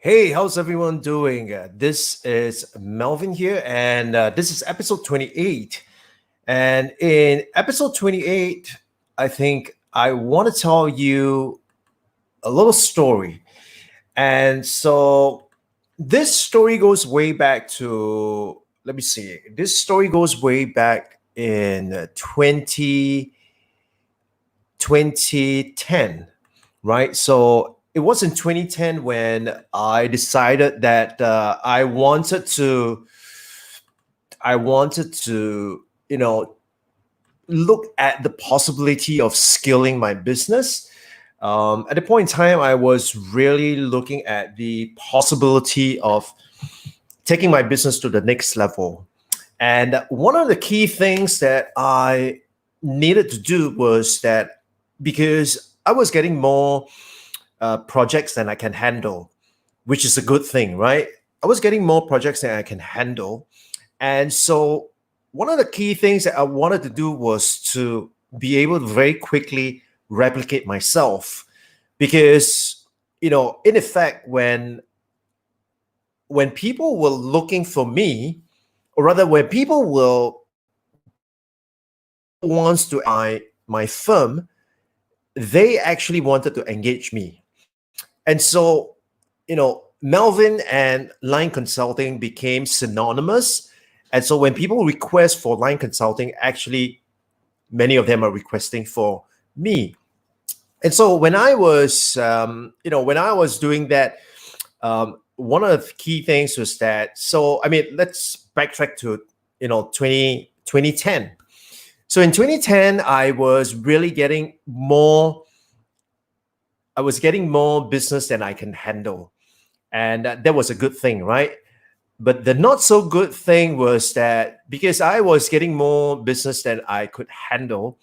Hey, how's everyone doing? This is Melvin here, and this is episode 28. And in episode 28, I think I want to tell you a little story. And so this story goes way back to, let me see, this story goes way back in 2010, right? So it was in 2010 when I decided that I wanted to, look at the possibility of scaling my business. At the point in time, I was really looking at the possibility of taking my business to the next level. And one of the key things that I needed to do was that because I was getting more projects than I can handle, which is a good thing, right? I was getting more projects than I can handle. And so one of the key things that I wanted to do was to be able to very quickly replicate myself. Because, in effect, when people were looking for me, or rather when people will wants to my firm, they actually wanted to engage me. And so, Melvin and line consulting became synonymous. And so when people request for line consulting, actually, many of them are requesting for me. And so when I was, when I was doing that, one of the key things was that, so, I mean, let's backtrack to, 2010. So in 2010, I was getting more business than I can handle. And that was a good thing, right? But the not so good thing was that because I was getting more business than I could handle,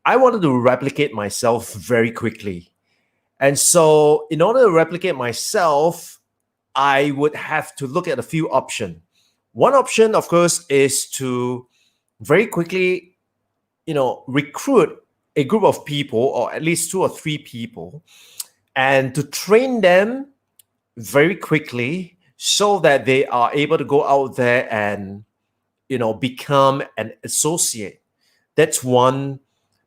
I wanted to replicate myself very quickly. And so in order to replicate myself, I would have to look at a few options. One option, of course, is to very quickly, recruit a group of people, or at least 2 or 3 people, and to train them very quickly so that they are able to go out there and, become an associate. That's one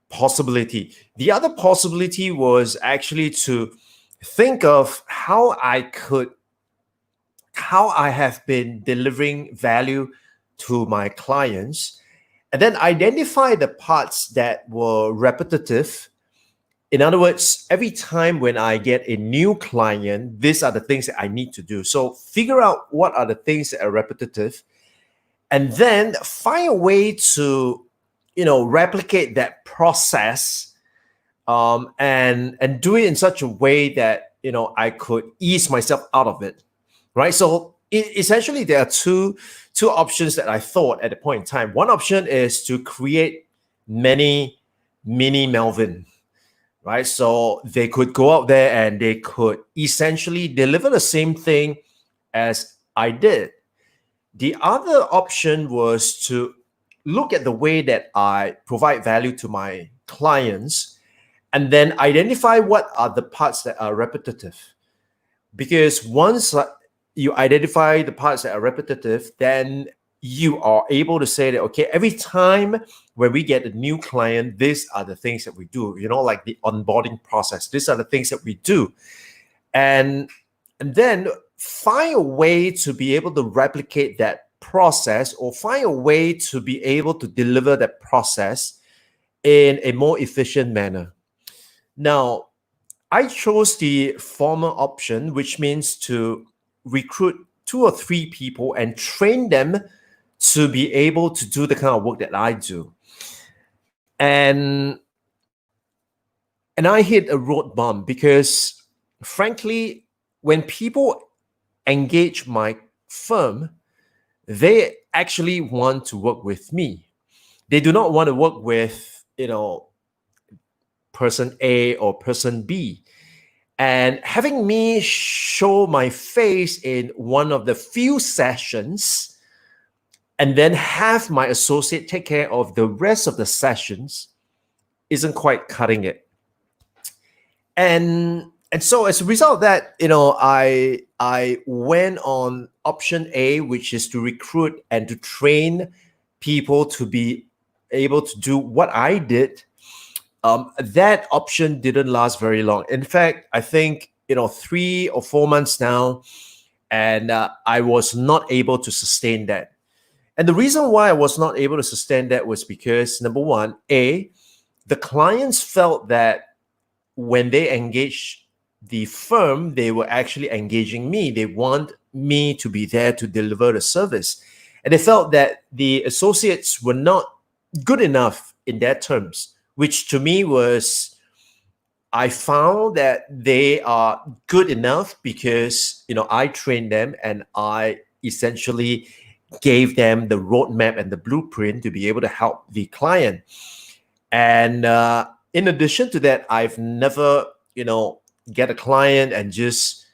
possibility. The other possibility was actually to think of how I have been delivering value to my clients, and then identify the parts that were repetitive. In other words, every time when I get a new client, these are the things that I need to do. So figure out what are the things that are repetitive, and then find a way to, replicate that process, and do it in such a way that, I could ease myself out of it, right? So essentially, there are two options that I thought at the point in time. One option is to create many mini Melvin, right? So they could go out there and they could essentially deliver the same thing as I did. The other option was to look at the way that I provide value to my clients and then identify what are the parts that are repetitive. Because once you identify the parts that are repetitive, then you are able to say that, okay, every time when we get a new client, these are the things that we do, like the onboarding process. These are the things that we do. And then find a way to be able to replicate that process, or find a way to be able to deliver that process in a more efficient manner. Now, I chose the former option, which means to recruit 2 or 3 people and train them to be able to do the kind of work that I do. And I hit a road bump because, frankly, when people engage my firm, they actually want to work with me. They do not want to work with, person A or person B. And having me show my face in one of the few sessions and then have my associate take care of the rest of the sessions isn't quite cutting it. And And so as a result of that, I went on option A, which is to recruit and to train people to be able to do what I did. That option didn't last very long. In fact, I think 3 or 4 months now, and I was not able to sustain that. And the reason why I was not able to sustain that was because, number one, the clients felt that when they engaged the firm, they were actually engaging me. They want me to be there to deliver the service. And they felt that the associates were not good enough in their terms, which to me was, I found that they are good enough because, I trained them and I essentially gave them the roadmap and the blueprint to be able to help the client. And in addition to that, I've never, get a client and just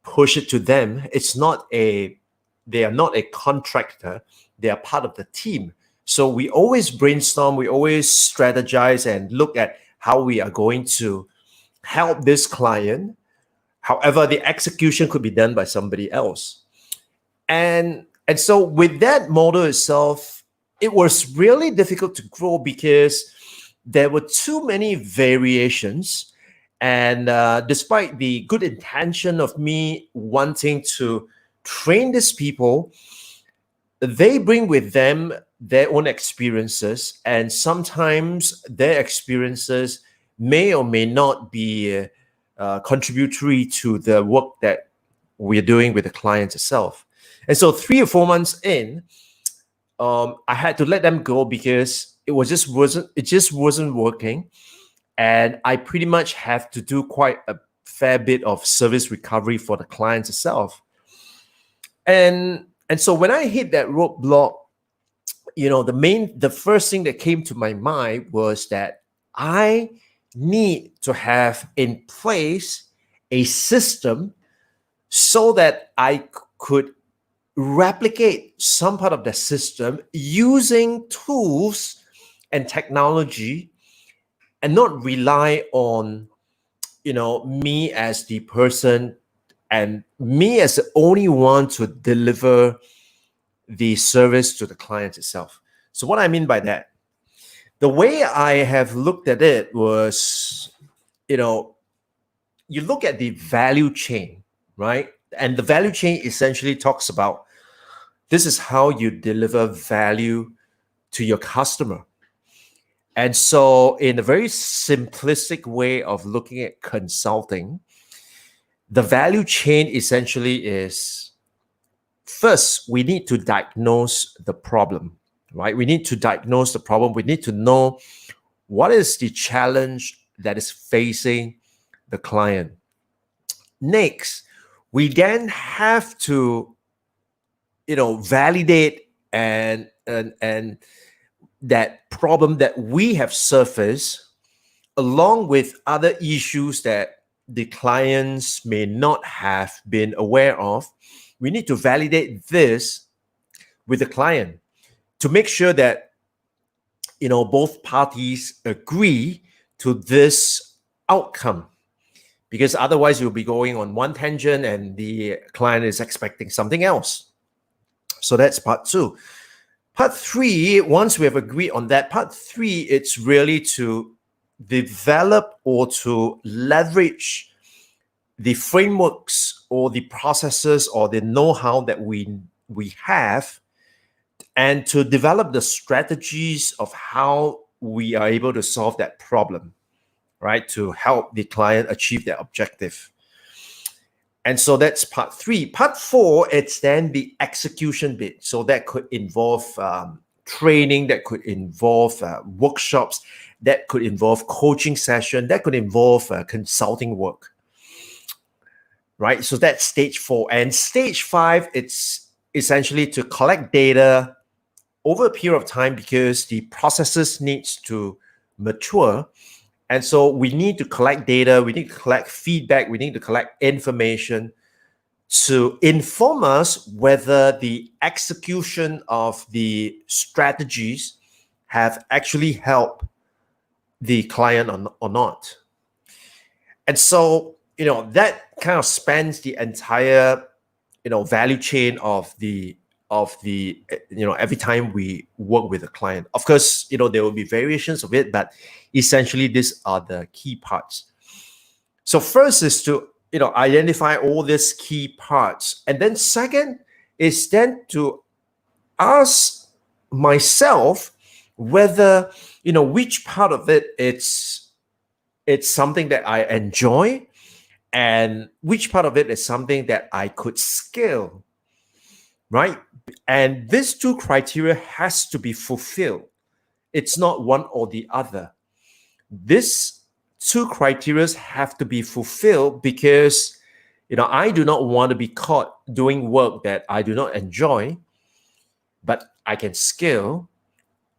push it to them. They are not a contractor. They are part of the team. So we always brainstorm, we always strategize and look at how we are going to help this client. However, the execution could be done by somebody else. And so with that model itself, it was really difficult to grow because there were too many variations. And despite the good intention of me wanting to train these people, they bring with them their own experiences. And sometimes their experiences may or may not be contributory to the work that we're doing with the client itself. And so 3 or 4 months in, I had to let them go because it just wasn't working. And I pretty much have to do quite a fair bit of service recovery for the clients itself. And so when I hit that roadblock, the first thing that came to my mind was that I need to have in place a system so that I could replicate some part of the system using tools and technology, and not rely on me as the person and me as the only one to deliver the service to the client itself. So what I mean by that, the way I have looked at it was, you look at the value chain, right? And the value chain essentially talks about, this is how you deliver value to your customer. And so in a very simplistic way of looking at consulting, the value chain essentially is, first, we need to diagnose the problem, right? We need to diagnose the problem. We need to know what is the challenge that is facing the client. Next, we then have to, validate and that problem that we have surfaced, along with other issues that the clients may not have been aware of. We need to validate this with the client to make sure that both parties agree to this outcome, because otherwise you'll be going on one tangent and the client is expecting something else. So that's part two. Part three, once we have agreed on that, part three, it's really to develop or to leverage the frameworks or the processes or the know-how that we have, and to develop the strategies of how we are able to solve that problem, right? To help the client achieve their objective. And so that's part three. Part four, it's then the execution bit. So that could involve training, that could involve workshops, that could involve coaching session, that could involve consulting work, right? So that's stage four. And stage five, it's essentially to collect data over a period of time, because the processes needs to mature. And so we need to collect data, we need to collect feedback, we need to collect information to inform us whether the execution of the strategies have actually helped the client or not. And so that kind of spans the entire value chain of the every time we work with a client. Of course, there will be variations of it, but essentially these are the key parts. So first is to identify all these key parts, and then second is then to ask myself whether which part of it it's something that I enjoy, and which part of it is something that I could scale, right? And these two criteria has to be fulfilled. It's not one or the other. These two criteria have to be fulfilled because I do not want to be caught doing work that I do not enjoy, but I can scale.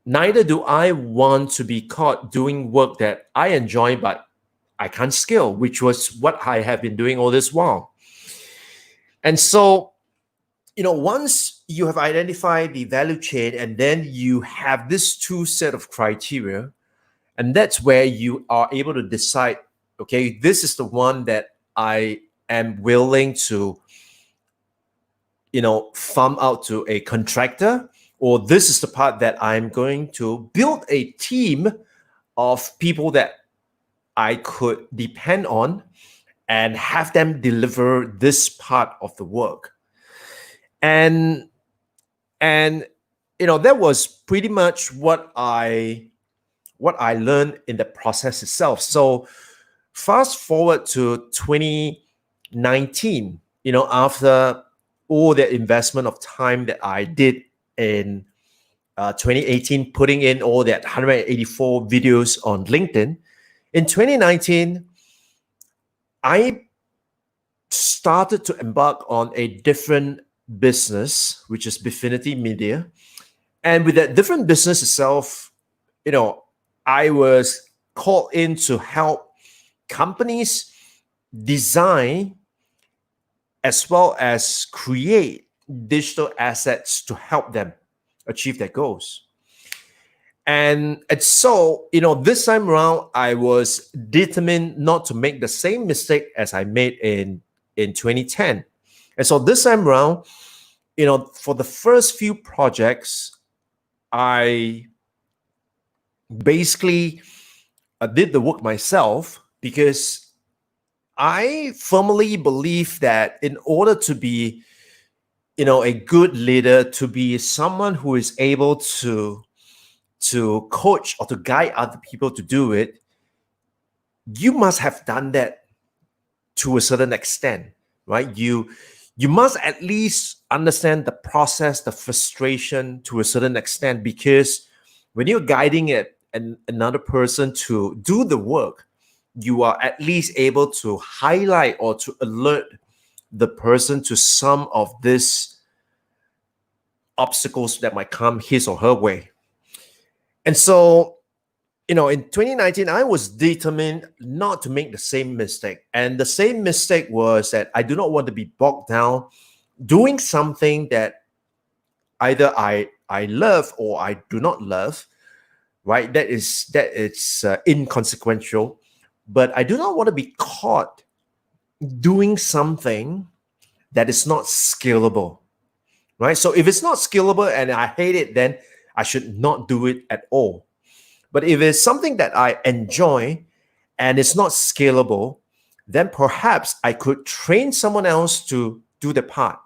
Neither do I want to be caught doing work that I enjoy, but I can't scale, which was what I have been doing all this while. And so, once you have identified the value chain and then you have this two set of criteria, and that's where you are able to decide, okay, this is the one that I am willing to, farm out to a contractor, or this is the part that I'm going to build a team of people that I could depend on and have them deliver this part of the work. And that was pretty much what I learned in the process itself. So fast forward to 2019, after all the investment of time that I did in 2018, putting in all that 184 videos on LinkedIn, in 2019, I started to embark on a different business, which is Bifinity Media. And with that different business itself, I was called in to help companies design as well as create digital assets to help them achieve their goals. And so, this time around, I was determined not to make the same mistake as I made in 2010. And so this time around, for the first few projects, I basically did the work myself because I firmly believe that in order to be, a good leader, to be someone who is able to coach or to guide other people to do it, you must have done that to a certain extent, right? You must at least understand the process, the frustration to a certain extent, because when you're guiding another person to do the work, you are at least able to highlight or to alert the person to some of these obstacles that might come his or her way. And so, in 2019, I was determined not to make the same mistake. And the same mistake was that I do not want to be bogged down doing something that either I love or I do not love, right? That is inconsequential. But I do not want to be caught doing something that is not scalable, right? So if it's not scalable and I hate it, then I should not do it at all. But if it's something that I enjoy and it's not scalable, then perhaps I could train someone else to do the part.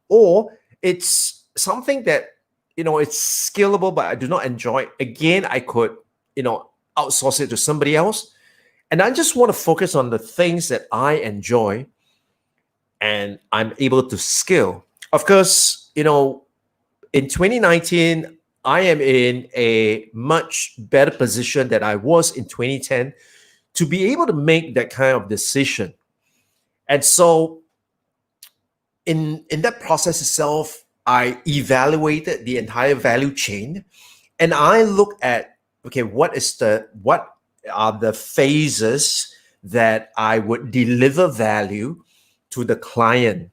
Or it's something that, it's scalable, but I do not enjoy. Again, I could, outsource it to somebody else. And I just want to focus on the things that I enjoy and I'm able to scale. Of course, in 2019, I am in a much better position than I was in 2010 to be able to make that kind of decision. And so in that process itself, I evaluated the entire value chain and I look at, okay, what are the phases that I would deliver value to the client,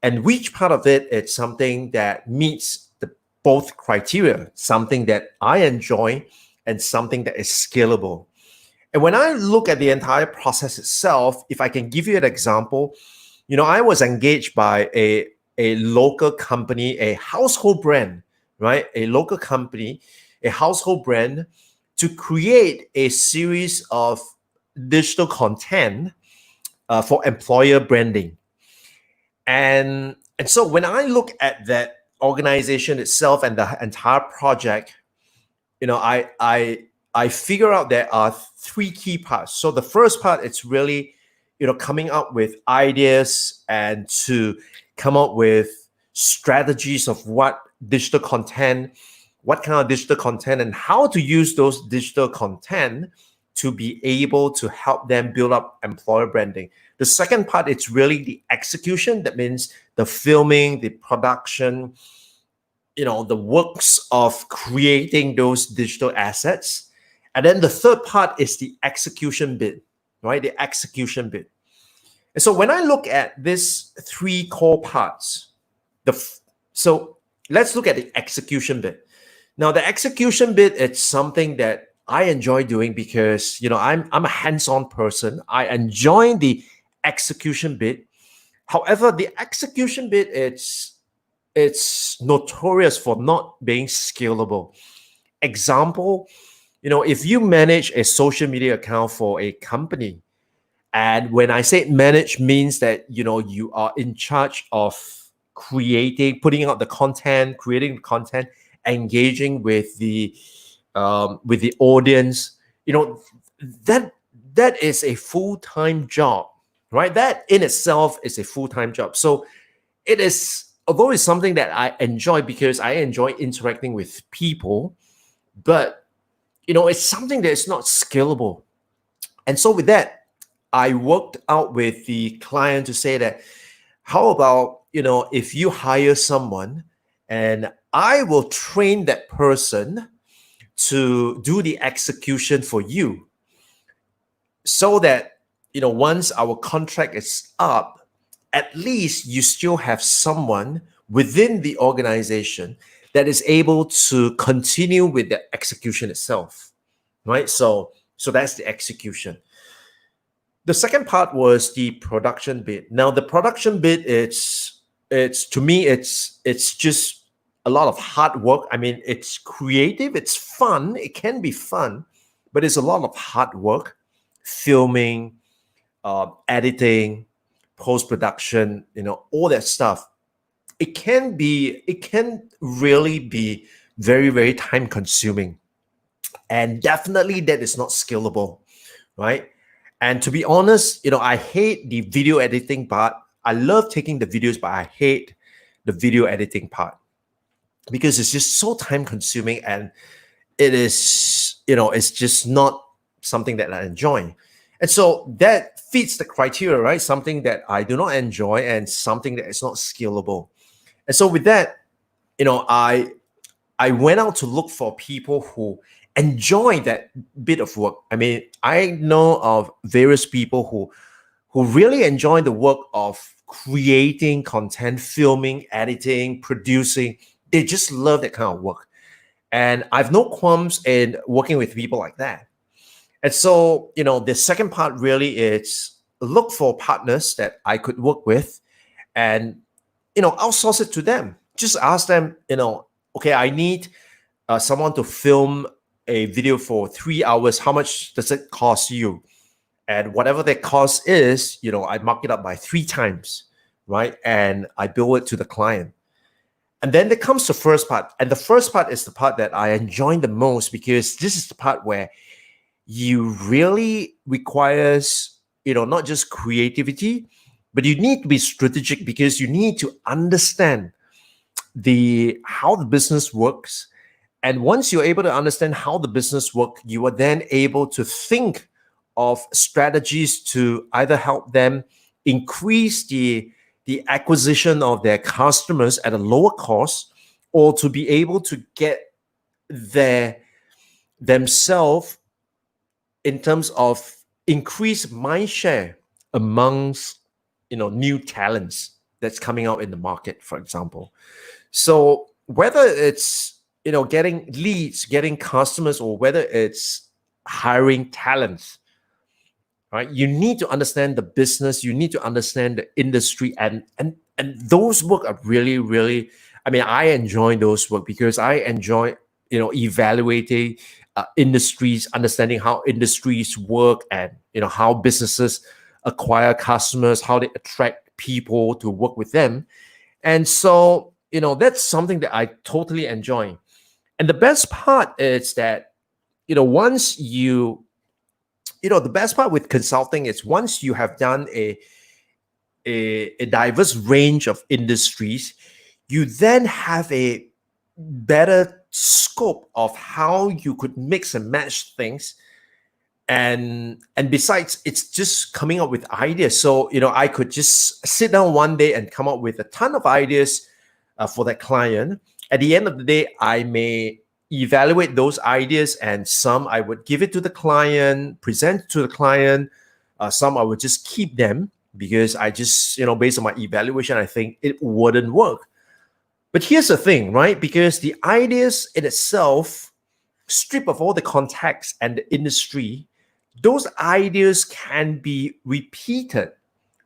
and which part of it is something that meets both criteria, something that I enjoy and something that is scalable. And when I look at the entire process itself, if I can give you an example, I was engaged by a local company, a household brand, right? A local company, a household brand, to create a series of digital content for employer branding. And so when I look at that organization itself and the entire project, I figure out there are three key parts. So the first part, it's really, coming up with ideas and to come up with strategies of what kind of digital content and how to use those digital content to be able to help them build up employer branding. The second part, it's really the execution. That means the filming, the production, the works of creating those digital assets. And then the third part is the execution bit, right? The execution bit. And so when I look at these three core parts, so let's look at the execution bit. Now, the execution bit, it's something that I enjoy doing because, I'm a hands-on person. I enjoy the execution bit. However, the execution bit, it's notorious for not being scalable. Example, if you manage a social media account for a company, and when I say manage, means that you are in charge of putting out the content, creating the content, engaging with the audience. That is a full-time job, right? That in itself is a full-time job. So it is, although it's something that I enjoy because I enjoy interacting with people, but it's something that is not scalable. And so with that, I worked out with the client to say that, how about, if you hire someone and I will train that person to do the execution for you, so that, once our contract is up, at least you still have someone within the organization that is able to continue with the execution itself, right? So that's the execution. The second part was the production bit. Now, the production bit, it's to me, it's just a lot of hard work. I mean, it's creative, it's fun, it can be fun, but it's a lot of hard work, filming, editing, post-production, all that stuff. It can really be very, very time consuming. And definitely that is not scalable, right? And to be honest, I hate the video editing part. I love taking the videos, but I hate the video editing part because it's just so time consuming, and it is, it's just not something that I enjoy. And so that fits the criteria, right? Something that I do not enjoy and something that is not scalable. And so with that, I went out to look for people who enjoy that bit of work. I mean, I know of various people who really enjoy the work of creating content, filming, editing, producing. They just love that kind of work. And I've no qualms in working with people like that. And so, the second part really is look for partners that I could work with and, outsource it to them. Just ask them, okay, I need someone to film a video for 3 hours. How much does it cost you? And whatever that cost is, I mark it up by 3 times, right? And I bill it to the client. And then there comes the first part. And the first part is the part that I enjoy the most because this is the part where you really requires, not just creativity, but you need to be strategic because you need to understand how the business works. And once you're able to understand how the business works, you are then able to think of strategies to either help them increase the acquisition of their customers at a lower cost, or to be able to get themselves in terms of increased mind share amongst new talents that's coming out in the market, for example. So whether it's getting leads, getting customers, or whether it's hiring talents, right? You need to understand the business, you need to understand the industry, and those work are really, really, I mean, I enjoy those work because I enjoy, evaluating industries, understanding how industries work, and how businesses acquire customers, how they attract people to work with them. And so, that's something that I totally enjoy. And the best part is that, once the best part with consulting is once you have done a diverse range of industries, you then have a better scope of how you could mix and match things. And besides, it's just coming up with ideas. So, I could just sit down one day and come up with a ton of ideas for that client. At the end of the day, I may evaluate those ideas, and some I would give it to the client, present to the client. Some I would just keep them because I just, based on my evaluation, I think it wouldn't work. But here's the thing, right? Because the ideas in itself, strip of all the context and the industry, those ideas can be repeated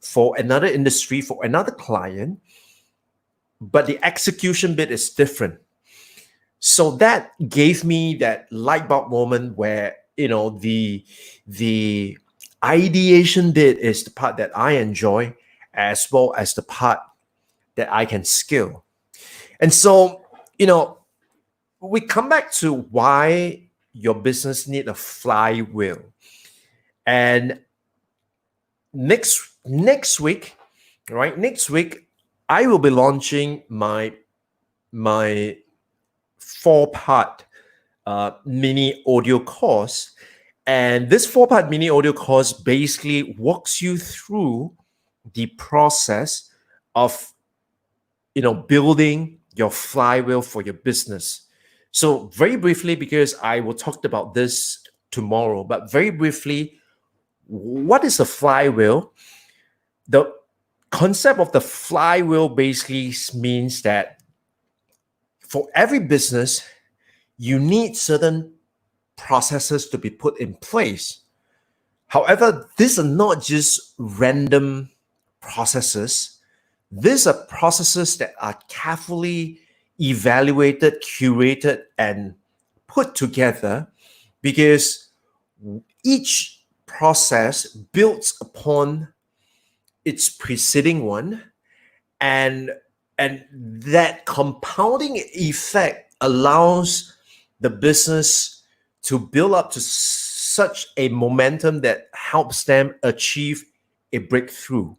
for another industry, for another client, but the execution bit is different. So that gave me that light bulb moment where, the ideation bit is the part that I enjoy, as well as the part that I can scale. And so, we come back to why your business need a flywheel. And next week, right? Next week, I will be launching my 4-part mini audio course. And this 4-part mini audio course basically walks you through the process of, building your flywheel for your business. So very briefly, because I will talk about this tomorrow, but very briefly, what is a flywheel? The concept of the flywheel basically means that for every business, you need certain processes to be put in place. However, these are not just random processes. These are processes that are carefully evaluated, curated, and put together because each process builds upon its preceding one, and that compounding effect allows the business to build up to such a momentum that helps them achieve a breakthrough.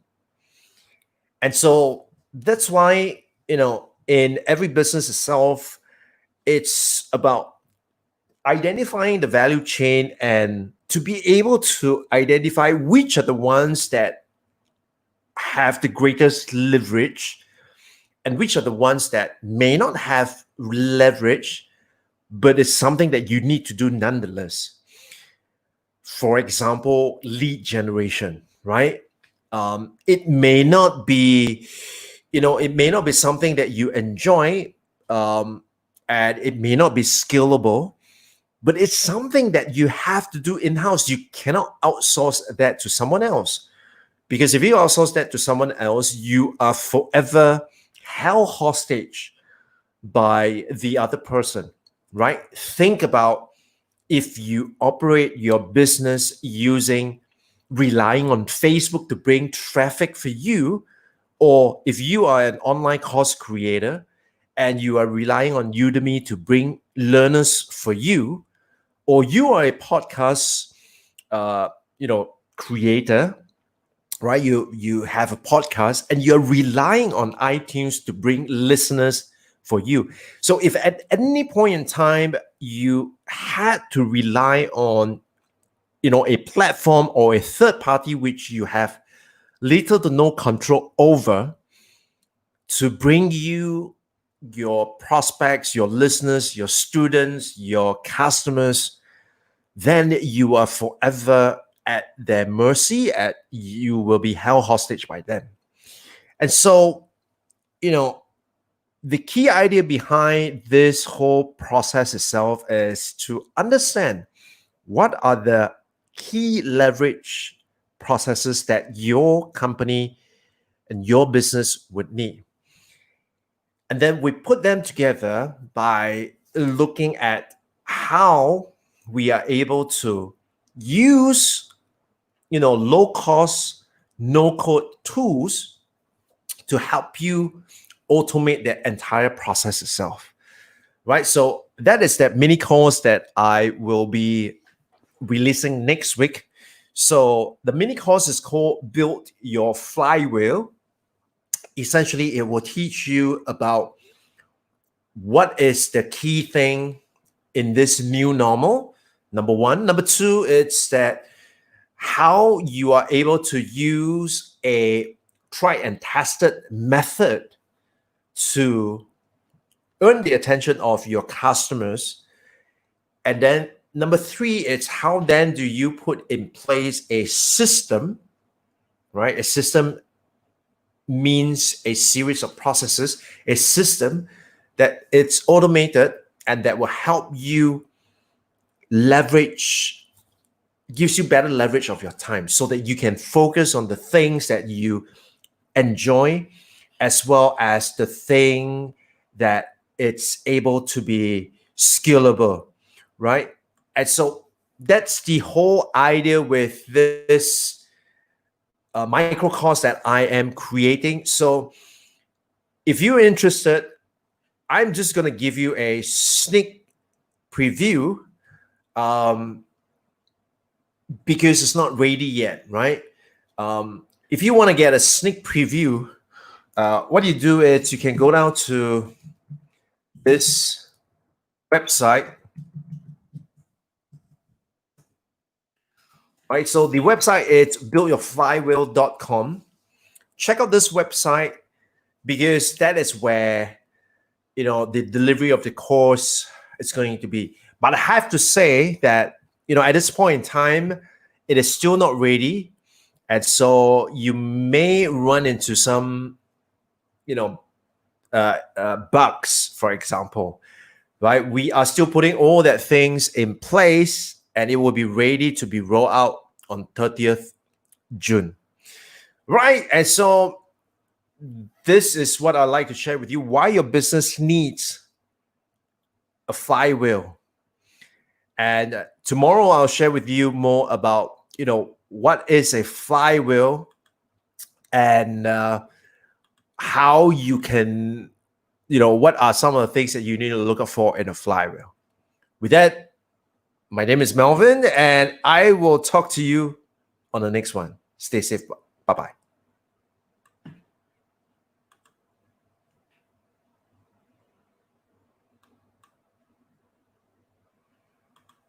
And so that's why, in every business itself, it's about identifying the value chain and to be able to identify which are the ones that have the greatest leverage and which are the ones that may not have leverage, but it's something that you need to do nonetheless. For example, lead generation, right? It may not be, something that you enjoy, and it may not be scalable, but it's something that you have to do in-house. You cannot outsource that to someone else, because if you outsource that to someone else, you are forever held hostage by the other person, right? Think about if you operate your business relying on Facebook to bring traffic for you, or if you are an online course creator and you are relying on Udemy to bring learners for you, or you are a podcast, creator, right? You have a podcast and you're relying on iTunes to bring listeners for you. So if at any point in time you had to rely on, a platform or a third party which you have little to no control over to bring you your prospects, your listeners, your students, your customers, then you are forever at their mercy. You will be held hostage by them. And so, the key idea behind this whole process itself is to understand what are the key leverage processes that your company and your business would need. And then we put them together by looking at how we are able to use, low cost, no code tools to help you automate the entire process itself, right? So that is that mini course that I will be releasing next week. So the mini course is called Build Your Flywheel. Essentially, it will teach you about what is the key thing in this new normal, number one. Number two, it's that how you are able to use a tried and tested method to earn the attention of your customers. And then number three, it's how then do you put in place a system, right? A system means a series of processes, a system that it's automated and that will help you leverage, gives you better leverage of your time so that you can focus on the things that you enjoy as well as the thing that it's able to be scalable, right? And so that's the whole idea with this micro course that I am creating. So if you're interested, I'm just going to give you a sneak preview because it's not ready yet, right? If you want to get a sneak preview, what you do is you can go down to this website. Right, so the website is buildyourflywheel.com. Check out this website because that is where the delivery of the course is going to be. But I have to say that at this point in time, it is still not ready, and so you may run into some bugs, for example. Right, we are still putting all that things in place, and it will be ready to be rolled out on 30th June. Right, and so this is what I'd like to share with you, why your business needs a flywheel. And tomorrow I'll share with you more about, what is a flywheel and how you can, what are some of the things that you need to look out for in a flywheel. With that, my name is Melvin, and I will talk to you on the next one. Stay safe. Bye-bye.